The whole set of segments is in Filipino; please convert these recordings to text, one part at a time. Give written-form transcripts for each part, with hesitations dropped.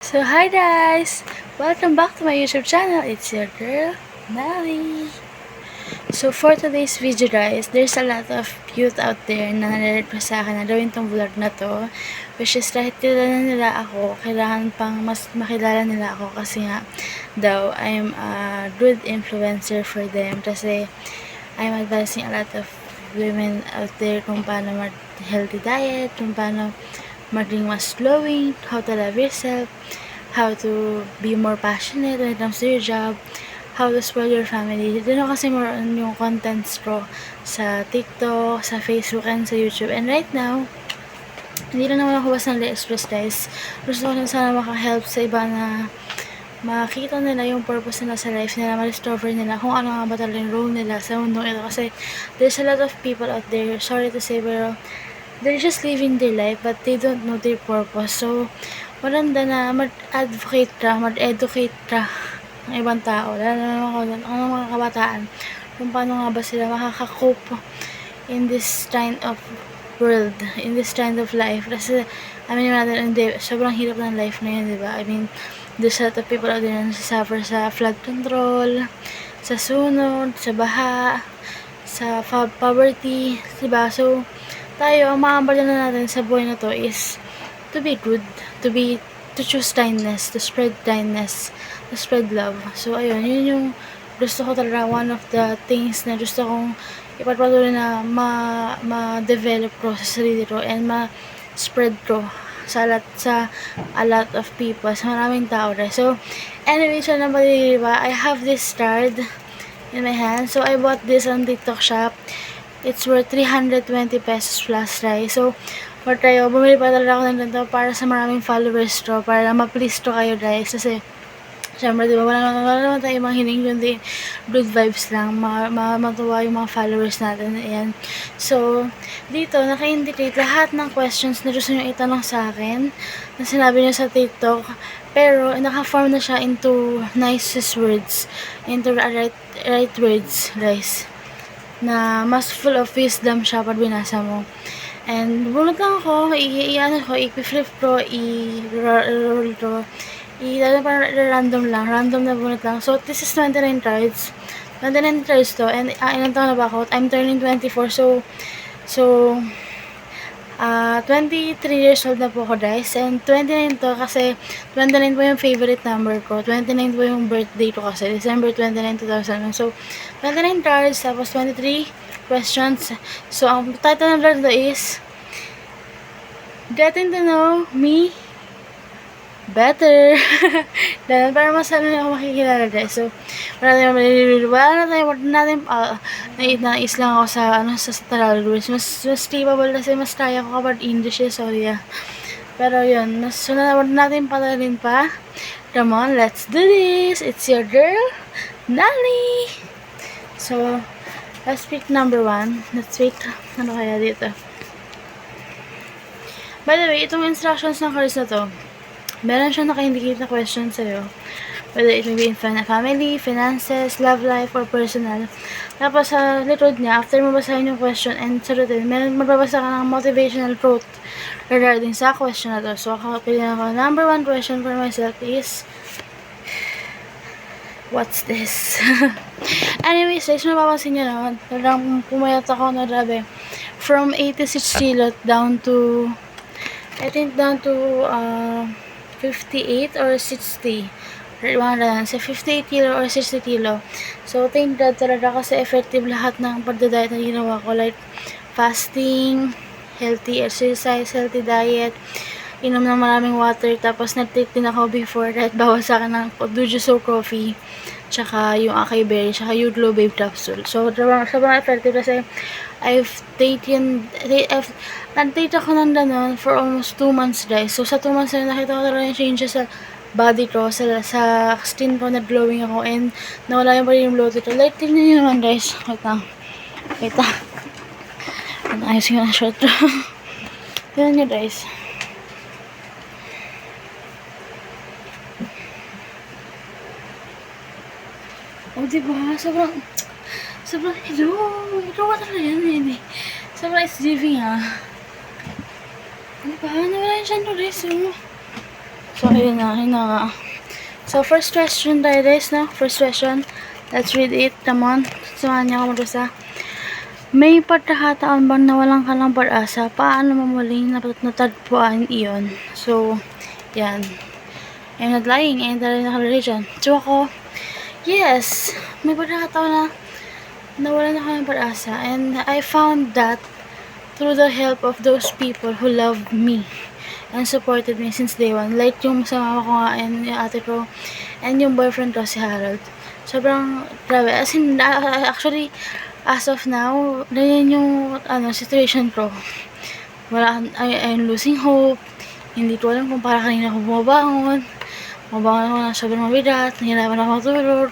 So hi guys! Welcome back to my YouTube channel. It's your girl, Nally. So for today's video guys, there's a lot of youth out there na nare-request sa akin na gawin tong vlog na to. Which is kahit kilala nila ako, kailangan pang mas makilala nila ako kasi nga daw I'm a good influencer for them kasi I'm advising a lot of women out there kung paano mag-healthy diet, kung paano maging mas glowing, how to love yourself, how to be more passionate when it comes to your job, how to spoil your family. Doon ako kasi more on yung contents ko sa TikTok, sa Facebook, and sa YouTube. And right now, hindi na naman ako basta nag-express guys. Gusto ko na sana makahelp sa iba na makita nila yung purpose nila sa life nila, ma-discover nila kung ano nga ba talaga yung role nila sa mundo ito. Kasi there's a lot of people out there, sorry to say, pero they're just living their life but they don't know their purpose. So, maganda na mag-advocate ka, mag-educate ka ng ibang tao, lalo na mga kabataan, kung paano nga ba sila makaka-cope in this kind of world, in this kind of life. Kasi, I mean, sobrang hirap ng life na yun, diba? I mean, there's a lot of people out there na suffer sa flood control, sa sunog, sa baha, sa poverty, diba? So, tayo, ang makambala na natin sa buhay na to is to be good, to choose kindness, to spread kindness, to spread love. So, ayun, yun yung gusto ko talaga, one of the things na gusto kong ipagpatuloy na ma-develop ko sa sarili ko and ma-spread ko sa a lot of people, sa maraming tao rin. So, anyway, siya na diba, I have this card in my hand. So, I bought this on TikTok shop. It's worth 320 pesos plus, right? So, for tayo, bumili pa talaga ako ng ganito para sa maraming followers to, para ma-please to kayo guys. Kasi, syempre, diba, wala naman tayo mga hiling, kundi good vibes lang, matuwa yung mga followers natin. Ayan. So, dito, naka-indicate lahat ng questions na gusto nyo itanong sa akin, na sinabi nyo sa TikTok, pero, naka-form na siya into nicest words, into right words, guys, na mas full of wisdom siya pag binasa mo. And bunot lang ako, i-flip ko, i-roll ko, random na bunot lang. So, this is 29 cards. 29 cards to, and ilang taon na ba ako? I'm turning 24, so 23 years old na po ako guys, and 29 to kasi 29 po yung favorite number ko, 29 po yung birthday ko kasi, December 29, 2001. So, 29 cards, tapos 23 questions. So, ang title ng vlog is Getting to Know Me Better. Dahil para mas ano ako makikilala guys. So, wala natin nais lang ako sa Tagalog words. Mas capable kasi mas kaya ko kapag English sorry Pero yun, wala natin patalin pa. Come on, let's do this. It's your girl, Nally. So, let's pick number 1. Let's wait. Ano kaya dito? By the way, itong instructions ng cards na to, meron siyang naka-indicate na question sa'yo. Whether it may be in family, finances, love life, or personal. Tapos sa likod niya, after mo basahin yung question and sagutin, magbabasa ka ng motivational quote regarding sa question na to. So, ako, pilihan ako, number 1 question for myself is, what's this? Anyways, guys, mapapansin nyo naman, talagang pumayat ako na grabe. From 86 kilo down to, I think down to 58 or 60. Sa 58 kilo or 60 kilo. So, thank God talaga kasi effective lahat ng pagda-diet na ginawa ko. Like, fasting, healthy exercise, healthy diet, inom ng maraming water, tapos nag-take din ako before kahit bawas sa akin ng Dujuso coffee, tsaka yung acai berry, tsaka yung Glow Babe capsule. So, sobrang effective kasi nag-take ako ng ganon for almost 2 months guys. So, sa 2 months na nakita ko talaga yung changes sa body ko, sa skin ko, na glowing ako, and nawala yung pa rin yung bloated ko. Like, tignan nyo naman guys. Wait lang. Ayos yung short ko. Tignan nyo guys. Oh, diba? Sobrang, ito ba talaga yan eh. Sobrang SGV ha. Diba? Nawala yung siya guys. So, ayun na nga. So, first question tayo guys, no? First question. Let's read it. Come on. Samahan niyo ako magbasa. May pagkakataon bang nawalan ka ng pag-asa? Paano mo muling natagpuan iyon? So, yan. I'm not lying. I'm not nakalreligion. So, ako, yes. May pagkakataon na nawalan ako ng pag-asa. And I found that through the help of those people who loved me and supported me since day one. Like yung sa mama ko nga and yung ate ko and yung boyfriend ko si Harold. Sobrang grabe. As in, actually, as of now, ganyan yung situation ko. I'm losing hope. Hindi ko alam kung para kanina ako bumabangon. Mabangon ako na sobrang mabigat. Nahirapan ako matulog.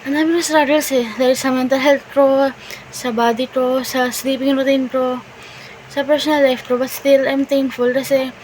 Ang dami ng struggles dahil sa mental health ko, sa body ko, sa sleeping routine ko, sa personal life ko. But still, I'm thankful kasi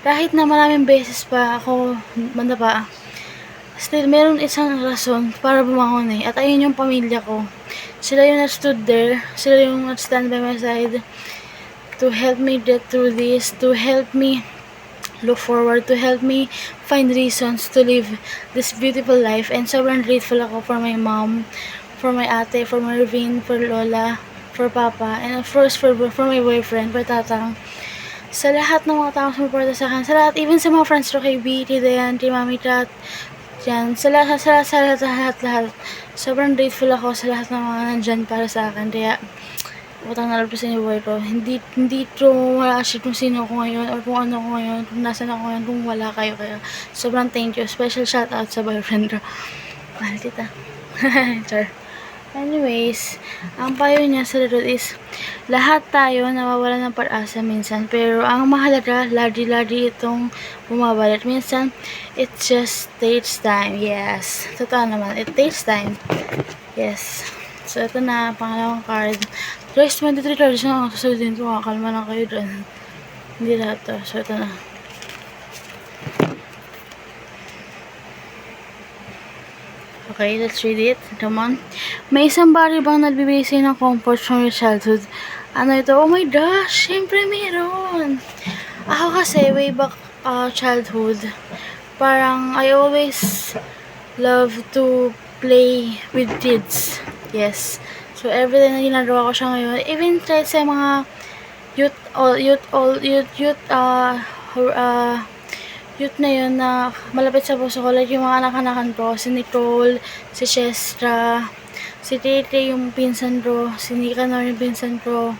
kahit na maraming beses pa ako banda pa, still meron isang rason para bumangon At ayun yung pamilya ko. Sila yung stood there. Sila yung stand by my side to help me get through this, to help me look forward, to help me find reasons to live this beautiful life. And sobrang grateful ako for my mom, for my ate, for Marvin, for Lola, for Papa, and of course for my boyfriend, for Tatang. Sa lahat ng mga taong sumuporta sa akin, sa lahat, even sa mga friends ko, kay B, kay Dayan, kay Mami Kat, yan, sa lahat. Sobrang grateful ako sa lahat ng mga nandyan para sa akin. Kaya, utang na loob sa inyo buhay ko. Hindi ko ma-achieve kung sino ako ngayon or kung ano ako ngayon, kung nasan ako ngayon, kung wala kayo. Kaya, sobrang thank you. Special shout out sa boyfriend ko. Mahal kita. Char. Anyways, ang payo niya sa laro is, lahat tayo nawawala ng pag-asa minsan, pero ang mahalaga, lagi itong bumabalik. Minsan, it just takes time. Yes. Totoo naman, it takes time. Yes. So, ito na, pangalawang card. Guys, 23 cards na ako sasagutin ko. Kalma lang kayo dyan. Hindi lahat to. So, ito na. Okay, let's read it. Come on. May isang bagay bang nagbibigay sa'yo ng comfort from your childhood? Ano ito? Oh my gosh! Siyempre meron! Ako kasi, way back childhood, parang I always love to play with kids. Yes. So, everything na ginagawa ko siya ngayon, even kahit sa mga youth na yun na malapit sa puso ko, like yung mga anak-anakan ko, si Nicole, si Chestra, si Tete, yung pinsan ko, si Nicanor, yung pinsan ko.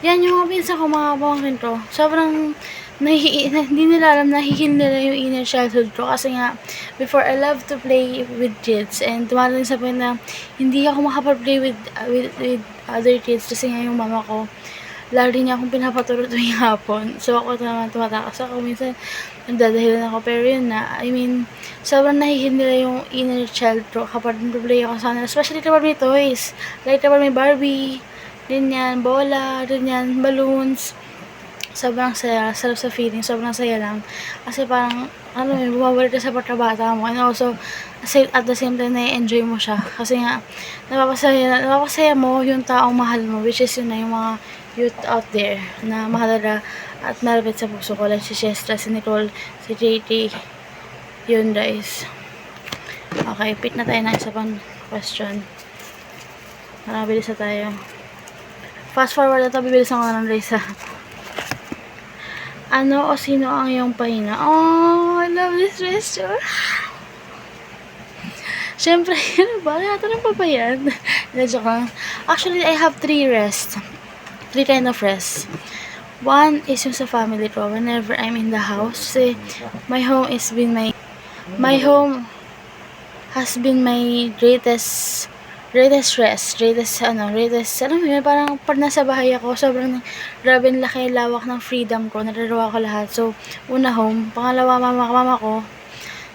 Yan, yung mga pinsan ko, mga pamangkin ko. Sobrang, hindi nila alam, nahihil nila yung inner childhood ko. Kasi nga, before, I love to play with kids. And tumataling sa point na, hindi ako makapag-play with other kids. Kasi nga yung mama ko, lagi niya akong pinapaturo tuwing hapon. So, ako naman tumatakas ako. Minsan, nagdadahilan ako. Pero yun na, I mean, sobrang nahihil nila yung inner child ko kapag nag-play ako sa kanila. Especially kapag may toys. Like kapag may Barbie, ganyan, bola, ganyan, balloons. Sobrang saya, sarap sa feeling, sobrang saya lang. Kasi parang, bumabalik ka sa pagkabata mo. And also, at the same time, na-enjoy mo siya. Kasi nga, napapasaya mo yung taong mahal mo, which is yun na yung mga youth out there na mahalaga at malapit sa puso ko, like si Chestra, si Nicole, si JT. Yun guys. Okay, pick na tayo ng isa pang question. Bilis na tayo. Fast forward na ito, bibilis ako ng race ha. Ano o sino ang iyong pahina? Oh, I love this question. Siyempre, ano ba? Natanong pa ba yan? Joke lang. Actually, I have 3 kind of rest. One is yung sa family ko. Whenever I'm in the house, kasi my home has been my greatest rest, alam mo yun, parang pag nasa bahay ako, sobrang grabe ang laki, lawak ng freedom ko, nagagawa ko lahat. So, una home, pangalawa mama ko,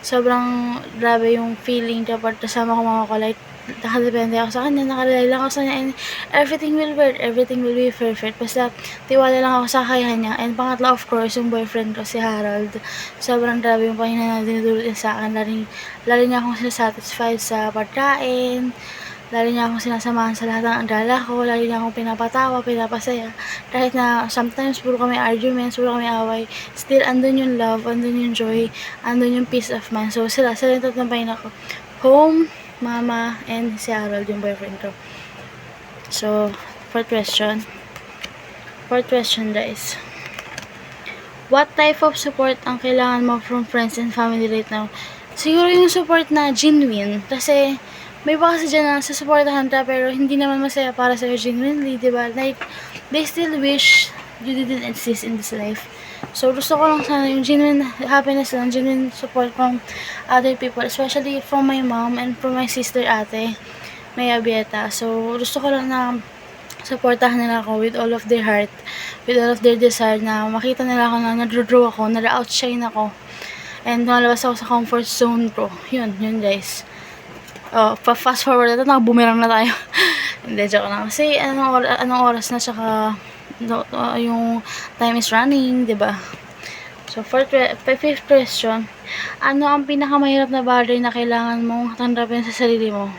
sobrang grabe yung feeling kapag kasama ko mama ko, like, nakadepende ako sa kanya, nakalala lang ako sa kanya, and everything will work, everything will be perfect, basta tiwala lang ako sa kakayahan niya. And pangatlo, of course, yung boyfriend ko, si Harold, sobrang grabe yung pahina na dinudulot niya sa akin, lalo niya akong satisfied sa pagkain, Lagi niya akong sinasamahan sa lahat ng gala ko, lagi niya akong pinapatawa, pinapasaya. Kahit na sometimes puro kami arguments, puro kami away, still andun yung love, andun yung joy, andun yung peace of mind. So sila yung tatampayin ako. Home, mama, and si Harold, yung boyfriend ko. So, fourth question guys. What type of support ang kailangan mo from friends and family right now? Siguro yung support na genuine. Kasi, may iba kasi dyan na sasuportahan ka pero hindi naman masaya para sa'yo genuinely, diba? Like, they still wish you didn't exist in this life. So, gusto ko lang sana yung genuine happiness lang, genuine support from other people, especially from my mom and from my sister ate, Maya Bieta. So, gusto ko lang na supportahan nila ako with all of their heart, with all of their desire na makita nila ako na nag-draw ako, na-outshine ako, and malabas ako sa comfort zone ko. Yun guys. Fast forward na ito, nakabumerang na tayo. Hindi, joke lang. Kasi, anong oras na, tsaka, yung time is running, diba? So, fifth question. Ano ang pinakamahirap na bagay na kailangan mong tanggapin sa sarili mo?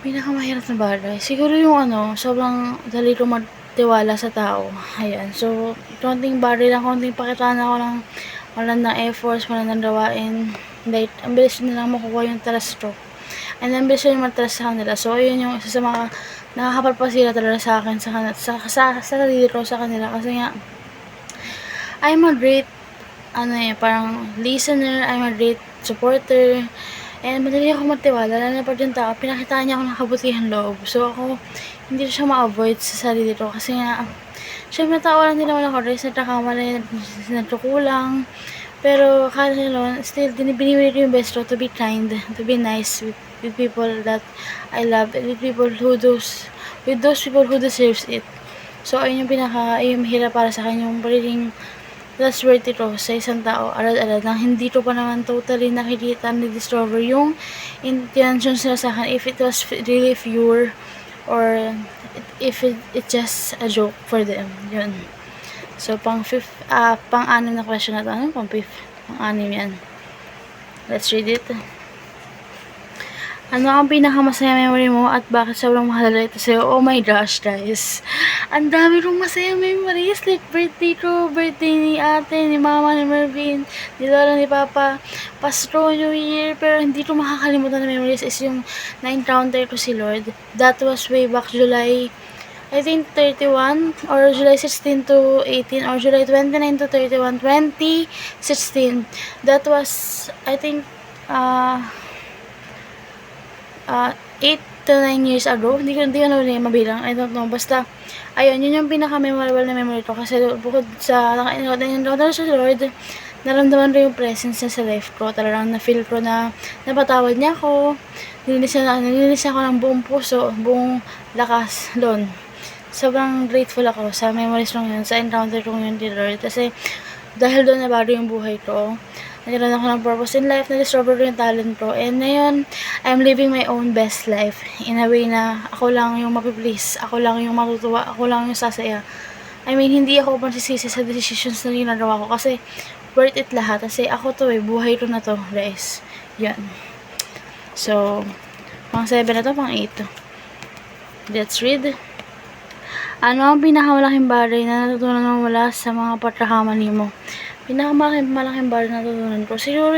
Pinakamahirap na bagay? Siguro yung sobrang dali ko magtiwala sa tao. Ayan. So, konting bagay lang, konting pakitaan ako lang, wala ng efforts, wala ng gawain. Like, ang bilis nilang makukuha yung trust ko. And ang bilis yung mag-trust sa kanila. So, ayun yung isa sa mga nakakapagpasira talaga sa akin, sa sarili ko, sa kanila. Kasi nga, I'm a great, parang listener, I'm a great supporter, and madali ako magtiwala. Lalo na pag yung tao, pinakitaan niya ako ng kabutihan loob. So, ako, hindi siya ma-avoid sa sarili ko. Kasi nga, syempre, tao lang nila wala ko rin, nagkakamali, nagkukulang. Pero, kahit nila, still, binibigay ko yung best ko to be kind, to be nice with people that I love, and with those people who deserves it. So, ayun yung mahirap para sa akin, yung pagiging trustworthy ko sa isang tao, alad-alad, na hindi ko pa naman totally nakikita, ni-discover yung intentions nila sa akin, if it was really pure, or if it's just a joke for them. Yun. So, pang-anim na question na ito. Ano pang-fifth? Pang-anim yan. Let's read it. Ano ang pinakamasaya memory mo at bakit sobrang mahalaga ito sa'yo? Oh my gosh, guys. Ang dami kong masaya memories. Like, birthday ko, birthday ni ate, ni mama, ni Mervin, ni lola, ni papa, Pasko, New Year. Pero hindi ko makakalimutan na memories is yung na-encounter ko si Lord. That was way back July, I think 31 or July 16 to 18 or July 29 to 31, 2016. That was, I think, 8 to 9 years ago. Hindi ko na mabilang. I don't know. Basta, ayun, yun yung pinaka-memorable na memory ko. Kasi bukod sa nakainod sa Lord, naramdaman ko yung presence niya sa life ko. Talagang na-feel ko na napatawad niya ako. Nilinis ako ng buong puso, buong lakas doon. Sobrang grateful ako sa memories ko yun, sa encounter ko yun ni Lord. Kasi, dahil doon nabago yung buhay ko. Nagkaroon ako ng purpose in life, na-discover ko yung talent ko. And ngayon, I'm living my own best life. In a way na ako lang yung mapiplease, ako lang yung matutuwa, ako lang yung sasaya. I mean, hindi ako magsisisi sa decisions na ginagawa ko kasi worth it lahat. Kasi ako to buhay ko na to, guys. Yan. So, pang 7 na to, pang 8 to. Let's read. Ano ang pinakamalaking bagay na natutunan mo mula sa mga pagkakamali mo? Pinakamalaking bagay na natutunan ko, siguro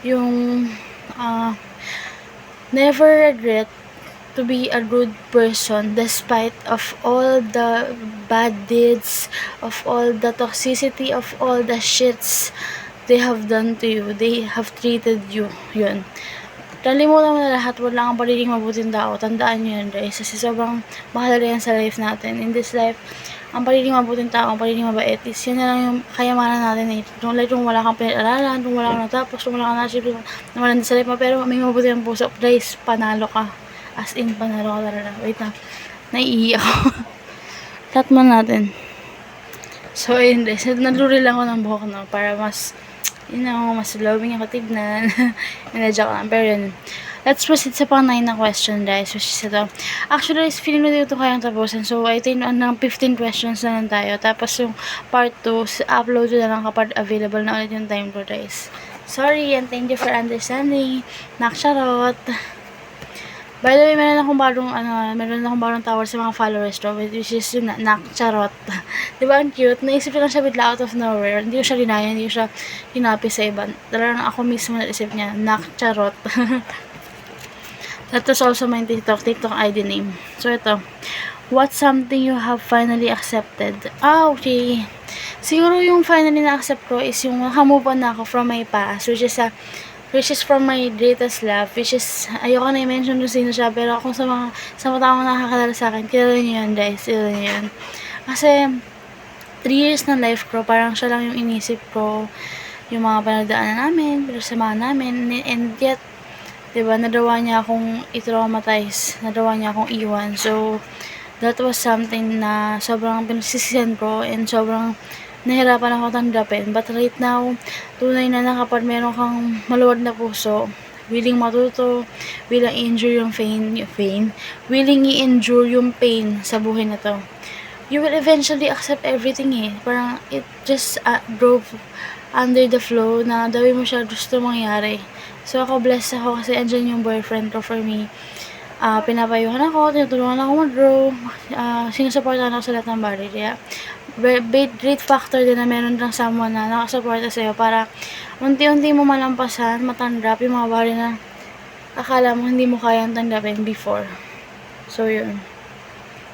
yung never regret to be a good person despite of all the bad deeds, of all the toxicity, of all the shits they have done to you, they have treated you. Yun. Kalimutan mo na lahat, wala kang pagiging mabuting tao. Tandaan nyo yan, guys. Kasi sobrang mahalaga yan sa life natin. In this life, ang pagiging mabuting tao, ang pagiging mabait, is yun na lang yung kayamanan natin eh. Kung wala kang pinag-aralan, kung wala kang natapos, kung wala kang na-achieve, naman sa life mo, pero may mabuti ang puso, guys, panalo ka. As in, panalo ka talaga. Wait na, naiihi ako. Cut man natin. So, ayun guys, nagduri lang ako ng buhok na para mas mas loving ako tignan. Joke lang. Pero yun. Let's proceed sa pang 9 na question, guys. Which is ito. Actually, guys, feeling ko dito kayang tapusin. So, I think ng 15 questions na lang tayo. Tapos yung part 2, upload ko na lang kapag available na ulit yung time ko, guys. Sorry, and thank you for understanding. Nakcharot. By the way, meron akong bagong tawag sa mga followers ko, which is yung Nakcharot. Di ba, ang cute? Naisip ko lang siya bigla out of nowhere. Hindi ko siya linaya, hindi ko siya hinapi sa iba. Talagang ako mismo naisip niya, Nakcharot. That was also my TikTok ID name. So, ito. What's something you have finally accepted? Okay. Siguro yung finally na-accept ko is yung naka-move on na ako from my past, which is from my greatest love, which is, ayoko na i-mention kung sino siya, pero kung sa mga taong nakakilala sa akin, kilala niyo yun, guys, kilala niyo yun. Kasi, 3 years ng life ko, parang siya lang yung inisip ko, yung mga panagdaanan namin, pinasamahan namin, and yet, diba, nadawa niya akong i-traumatize, nadawa niya akong iwan, so, that was something na sobrang pinagsisihan ko, and sobrang nahirapan ako tanggapin. But right now, tunay na kapag meron kang maluwag na puso, willing matuto, willing i-endure yung willing i-endure yung pain sa buhay na to, you will eventually accept everything eh. Parang it just drove under the flow na dawin mo siya gusto mangyari. So ako blessed ako kasi andyan yung boyfriend ko for me. Pinapayuhan ako, tinutulungan ako mag-grow, sinusuportahan ako sa lahat ng bagay. Kaya, great factor din na meron kang someone na nakasuporta sa'yo para unti-unti mo malampasan, matanggap yung mga bagay na akala mo hindi mo kayang tanggapin before. So, yun.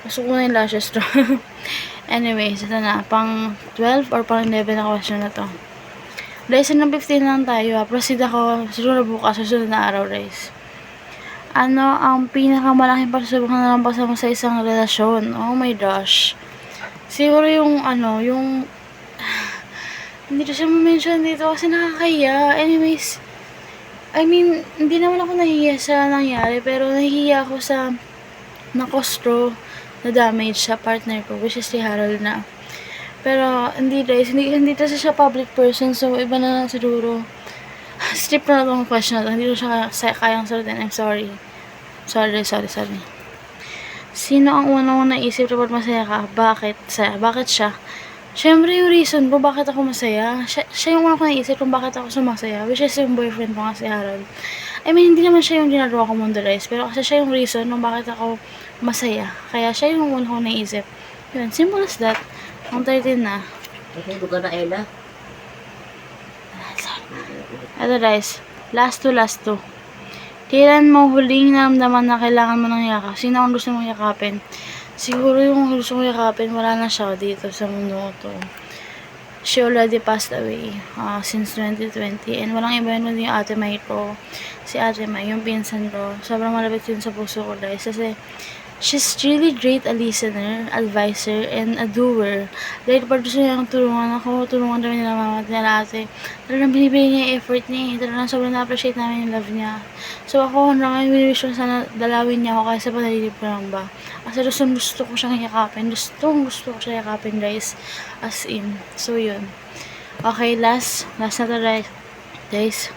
Gusto ko na yung lashes to. Anyways, ito na. Pang 12 or pang 11 na question na to. Guys, ng 15 lang tayo. Proceed ako siguro bukas, susunod na araw, guys. Ano ang pinakamalaking pagsubok na nalampasan mo sa isang relasyon? Oh my gosh. Siguro yung hindi ko siya ma-mention dito kasi nakakahiya. Anyways, I mean, hindi naman ako nahihiya sa nangyari, pero nahihiya ako sa nakostro na damage sa partner ko, which is si Harold na. Pero, hindi guys, hindi kasi siya public person, so iba na lang siguro. Strip na itong question na ito. Hindi ko siya kayang sagutin. I'm sorry. Sorry. Sino ang unang naisip kapag masaya ka? Bakit siya? Siyempre yung reason ko bakit ako masaya. Siya yung unang naisip kung bakit ako sumasaya. Which is yung boyfriend ko nga si Harold. I mean, hindi naman siya yung ginagawa ko Mondolize. Pero kasi siya yung reason kung bakit ako masaya. Kaya siya yung unang ko naisip. Yun, simple as that. Ang 13 na. Natulog ka na, Ella? Ito guys, last two. Kailan mo huling naramdaman na kailangan mo ng yakap? Sino ang gusto mong yakapin? Siguro yung gusto mong yakapin, wala na siya dito sa mundo to. She already passed away since 2020. And walang iba yun yung ate May ko. Si ate May, yung pinsan ko. Sobrang malapit yun sa puso ko guys. Kasi she's really great a listener, advisor, and a doer. Like, pag gusto niya tulungan kami nila mama at nila ate. Talagang binibigay niya yung effort niya eh. Talagang sobrang na-appreciate namin yung love niya. So, ako hanggang ngayon, winiwish ko sana dalawin niya ako kahit sa panalilip ko lang ba. Kasi gusto ko siyang yakapin. Gusto ko siya yakapin, guys. As in. So, yun. Okay, last na to, guys.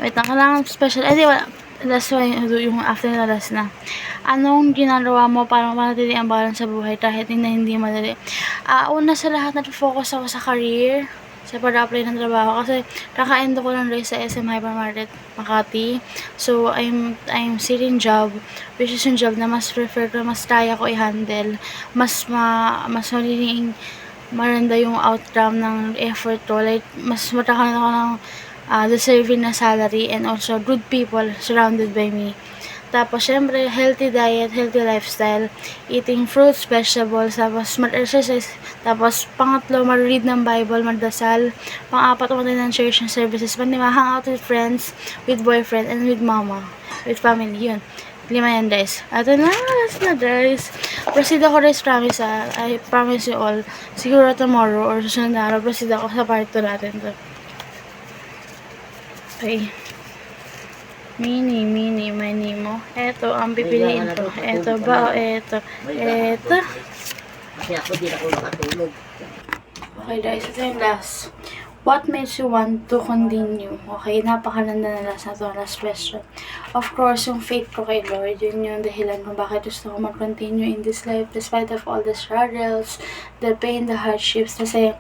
Wait lang, kailangan special. Di wala. Last one, yung after na last na. Anong ginagawa mo para manatili ang balance sa buhay kahit hindi madali? Una sa lahat, nag-focus ako sa career, sa pag-apply ng trabaho. Kasi kaka-endo ko lang guys sa SM Hypermarket Makati. So, I'm seeking job, which is yung job na mas prefer ko, mas kaya ko i-handle. Mas magiging maranda yung outcome ng effort ko. Like, mas matakalan ako ng deserving na salary and also good people surrounded by me. Tapos, syempre, healthy diet, healthy lifestyle, eating fruits, vegetables, tapos mag-exercise. Tapos, pangatlo, mag-read ng Bible, magdasal. Pang-apat, umatay ng church and services. Panlima, hang out with friends, with boyfriend, and with mama, with family. Yun. 5 yan, guys. Ato na, last na, guys. Proceed ako, guys, promise, I promise you all. Siguro tomorrow or susunod na araw, proceed ako sa part 2 natin to. Okay. Mini mo. Eto ang pipiliin ko. Eto ba o eto? Eto. Kasi ako din ako makatulog. Okay guys, ito yung last. what makes you want to continue? Okay, napakalanda na last na to, last question. Of course, yung faith ko kay Lord, yun yung dahilan kung bakit gusto ko mag-continue in this life despite of all the struggles, the pain, the hardships. Kasi,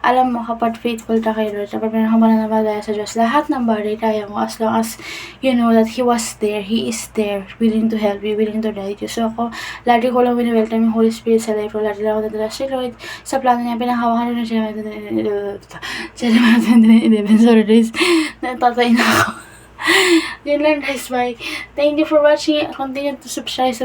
alam mo, kapag faithful ka kay Lord, kapag pinakamananabalataya sa Diyos, lahat ng bagay kaya mo as long as you know that He was there, He is there, willing to help you, willing to guide you. So ako, lagi ko lang wini-welcome yung Holy Spirit sa life ko, lagi lang ako nadala si Lord, sa plano niya, pinakawakan rin siya, sorry guys, natatay na ako. Yun lang guys, bye. Thank you for watching. Continue to subscribe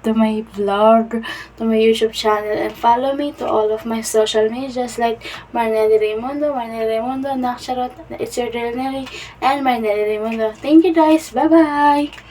to my vlog, to my YouTube channel, and follow me to all of my social medias like Marnelly Raimundo, Naksharot, It's Your Girl Nelly, and Marnelly Raimundo. Thank you guys. Bye bye.